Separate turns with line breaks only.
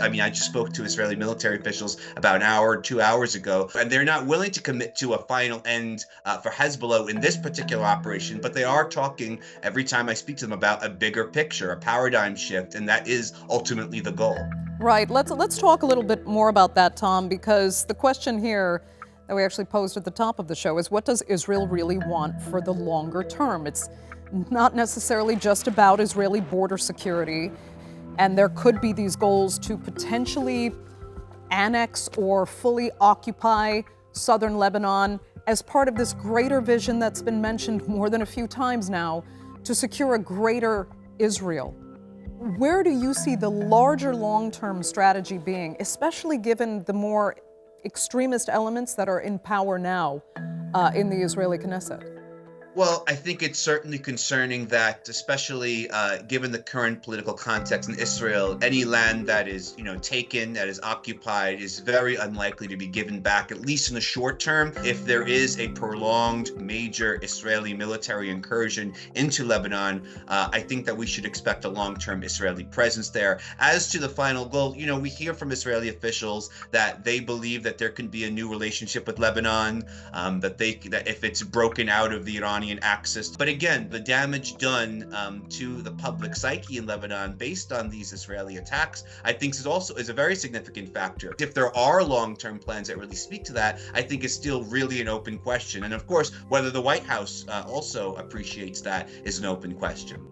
I mean, I just spoke to Israeli military officials about an hour or 2 hours ago, and they're not willing to commit to a final end for Hezbollah in this particular operation, but they are talking every time I speak to them about a bigger picture, a paradigm shift, and that is ultimately the goal.
Right. Let's talk a little bit more about that, Tom, because the question here that we actually posed at the top of the show is, what does Israel really want for the longer term? It's not necessarily just about Israeli border security, and there could be these goals to potentially annex or fully occupy southern Lebanon as part of this greater vision that's been mentioned more than a few times now, to secure a greater Israel. Where do you see the larger long-term strategy being, especially given the more extremist elements that are in power now in the Israeli Knesset?
Well, I think it's certainly concerning that, especially given the current political context in Israel, any land that is, taken, that is occupied, is very unlikely to be given back, at least in the short term. If there is a prolonged major Israeli military incursion into Lebanon, I think that we should expect a long-term Israeli presence there. As to the final goal, we hear from Israeli officials that they believe that there can be a new relationship with Lebanon, that if it's broken out of the Iranian axis. But again, the damage done to the public psyche in Lebanon based on these Israeli attacks, I think is a very significant factor. If there are long-term plans that really speak to that, I think is still really an open question. And of course, whether the White House also appreciates that is an open question.